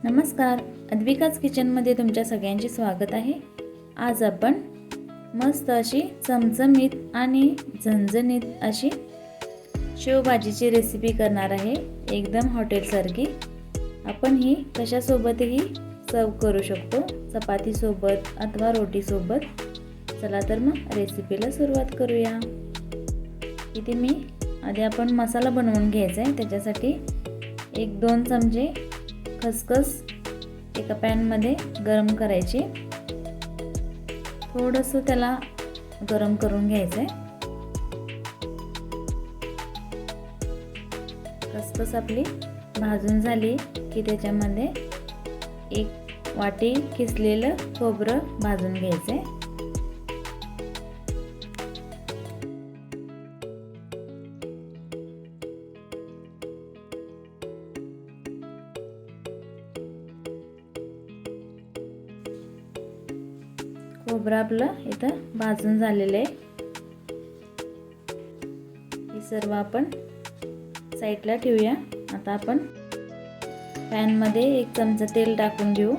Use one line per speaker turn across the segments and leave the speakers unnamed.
नमस्कार, अद्विकाच किचनमध्ये तुमच्या सगळ्यांचे स्वागत आहे। आज आपण मस्त अशी चमचमीत आणि झणझणीत अशी शेवभाजीची रेसिपी करणार आहे, एकदम हॉटेलसारखी। आपण ही कशासोबतही सर्व करू शकतो, चपाती सोबत अथवा रोटी सोबत। चला तर मग रेसिपीला सुरुवात करूया। इथे मी आधी आपण मसाला बनवून घ्यायचा आहे। त्याच्यासाठी 1-2 चमचे खसखस एका पॅन मध्ये गरम करायची। थोडंसं त्याला गरम करून घ्यायचं आहे। खसखस आपली भाजून झाली की त्याच्यामध्ये 1 वाटी किसलेलं खोबरं भाजून घ्यायचं आहे। खोबरं आपलं इथं भाजून झालेलं आहे। हे सर्व आपण साईडला ठेवूया। आता आपण पॅन मध्ये 1 चमचा तेल टाकून घेऊ।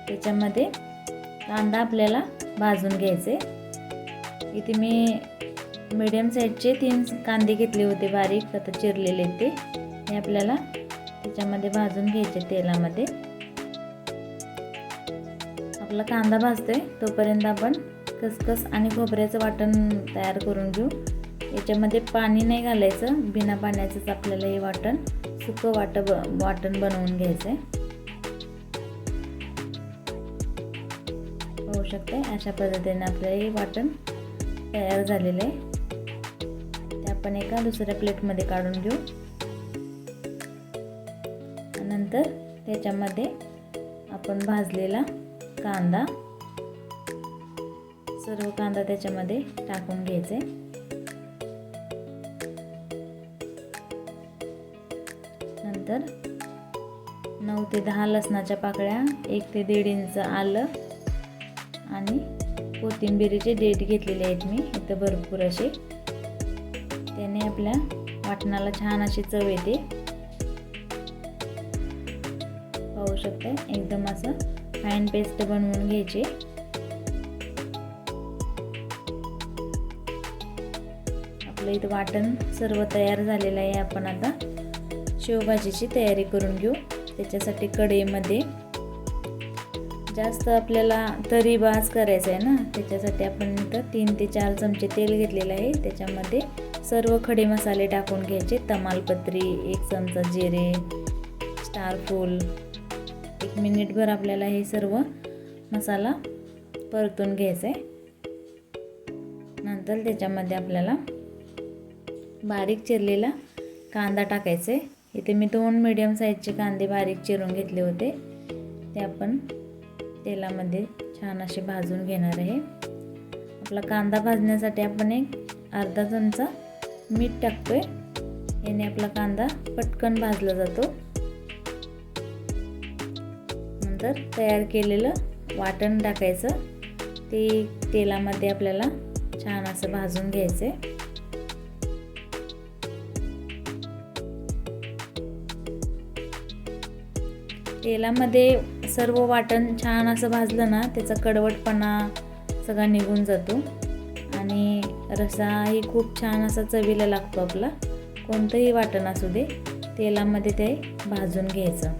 त्याच्यामध्ये कांदा आपल्याला भाजून घ्यायचे। इथे मी मीडियम साईजचे 3 कांदे घेतले होते, बारीक आता चिरलेले ते। हे आपल्याला त्याच्यामध्ये भाजून घ्यायचे तेलामध्ये। आपला कांदा भाजतोय तोपर्यंत आपण खसखस आणि खोबऱ्याचं वाटण तयार करून घेऊ। याच्यामध्ये पाणी नाही घालायचं, बिना पाण्याचंच आपल्याला हे वाटण सुकं वाटण बनवून घ्यायचं आहे। पाहू शकता अशा पद्धतीने आपलं हे वाटण तयार झालेलं आहे। ते आपण एका दुसऱ्या प्लेटमध्ये काढून घेऊ। नंतर त्याच्यामध्ये आपण भाजलेला कांदा, सर्व कांदा त्याच्यामध्ये टाकून घ्यायचे। नंतर 9 ते 10 लसणाच्या पाकळ्या, 1 ते 1.5 इंच आलं आणि कोथिंबीरीचे देठ घेतलेले आहेत मी इथं भरपूर असे। त्याने आपल्या वाटणाला छान अशी चव येते। पाहू शकता एकदम असं फाईन पेस्ट बनवून घ्यायची। आपलं इथं वाटण सर्व तयार झालेलं आहे। आपण आता शेवभाजीची तयारी करून घेऊ। त्याच्यासाठी कढईमध्ये जास्त आपल्याला तरी भाज करायचं आहे ना, त्याच्यासाठी आपण इथं 3 ते 4 चमचे तेल घेतलेलं आहे। त्याच्यामध्ये सर्व खडे मसाले टाकून घ्यायचे। तमालपत्री, 1 चमचा जिरे, स्टारफूल। 1 मिनिटभर आपल्याला हे सर्व मसाला परतून घ्यायचा आहे। नंतर त्याच्यामध्ये आपल्याला बारीक चिरलेला कांदा टाकायचा आहे। इथे मी 2 मीडियम साईजचे कांदे बारीक चिरून घेतले होते, ते आपण तेलामध्ये छान असे भाजून घेणार आहे। आपला कांदा भाजण्यासाठी आपण 1 अर्धा चमचा मीठ टाकतोय। याने आपला कांदा पटकन भाजला जातो। नंतर तयार केलेलं वाटण टाकायचं, ते तेलामध्ये आपल्याला छान असं भाजून घ्यायचे। तेलामध्ये सर्व वाटण छान असं भाजलं ना, त्याचा कडवटपणा सगळा निघून जातो आणि रसाही खूप छान असा चवीला लागतो। आपला कोणतंही वाटण असू दे, तेलामध्ये ते भाजून घ्यायचं।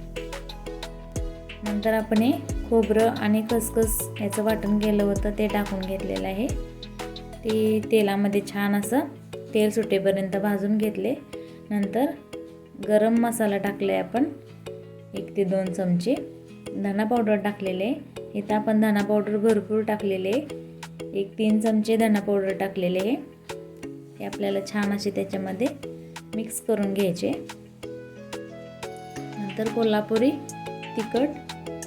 नंतर आपण हे खोबरं आणि खसखस याचं वाटण केलं होतं ते टाकून घेतलेलं आहे। ते तेलामध्ये छान असं तेल सुटेपर्यंत भाजून घेतले। नंतर गरम मसाला टाकले आपण 1 ते 2 चमचे। धना पावडर टाकलेले, इथं आपण धना पावडर भरपूर टाकलेले, 1-3 चमचे धना पावडर टाकलेले आहे। ते आपल्याला छान असे त्याच्यामध्ये मिक्स करून घ्यायचे। नंतर कोल्हापुरी तिखट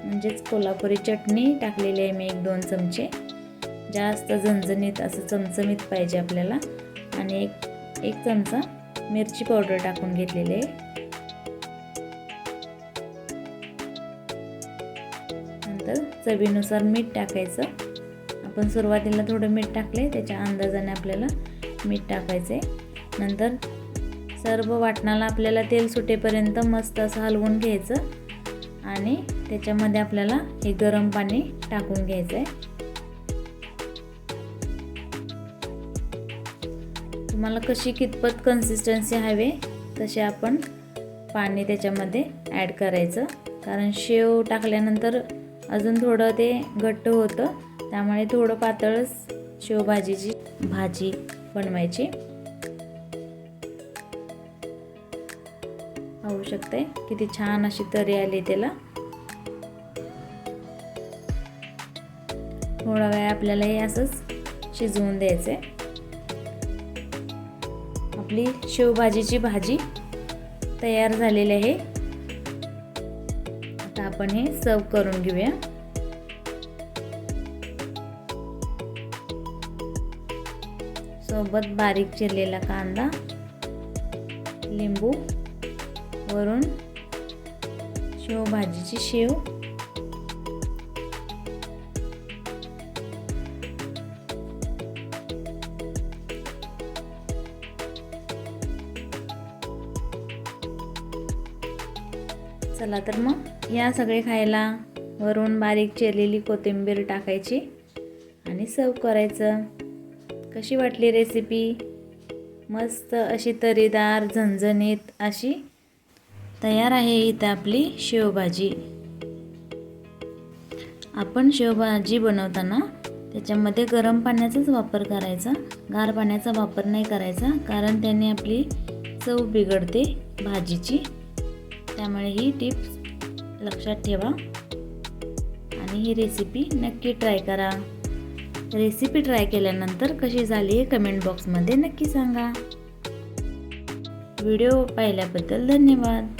म्हणजेच कोल्हापुरी चटणी टाकलेली आहे मी 1-2 चमचे। जास्त झणझणीत असं चमचमीत पाहिजे आपल्याला। आणि 1 चमचा मिरची पावडर टाकून घेतलेली आहे। नंतर चवीनुसार मीठ टाकायचं। आपण सुरुवातीला थोडं मीठ टाकले, त्याच्या अंदाजाने आपल्याला मीठ टाकायचे। नंतर सर्व वाटणाला आपल्याला तेल सुटेपर्यंत मस्त असं हलवून घ्यायचं आणि त्याच्यामध्ये आपल्याला हे गरम पाणी टाकून घ्यायचं आहे. तुम्हाला कशी कितपत कन्सिस्टन्सी हवे तसे आपण पाणी त्याच्यामध्ये ॲड करायचं, कारण शेव टाकल्यानंतर अजून थोडं ते घट्ट होतं, त्यामुळे थोडं पातळच शेवभाजीची भाजी बनवायची. पाहू शकताय किती छान अशी तरी आली त्याला. थोडा वेळ आपल्याला हे असंच शिजवून द्यायचंय. आपली शेवभाजीची भाजी तयार झालेली आहे. आता आपण हे सर्व करून घेऊया. सोबत बारीक चिरलेला कांदा, लिंबू, वरून शेवभाजीची शेव, चला तर मग या सगळे खायला. वरून बारीक चिरलेली कोथिंबीर टाकायची आणि सर्व करायचं. कशी वाटली रेसिपी? मस्त अशी तरीदार झणझणीत अशी तयार आहे इथं आपली शेवभाजी. आपण शेवभाजी बनवताना त्याच्यामध्ये गरम पाण्याचाच वापर करायचा, गार पाण्याचा वापर नाही करायचा, कारण त्याने आपली चव बिघडते भाजीची. त्यामुळे ही टिप्स लक्षात ठेवा आणि ही रेसिपी नक्की ट्राय करा. रेसिपी ट्राय केल्यानंतर कशी झाली हे कमेंट बॉक्समध्ये नक्की सांगा. व्हिडिओ पाहिल्याबद्दल धन्यवाद.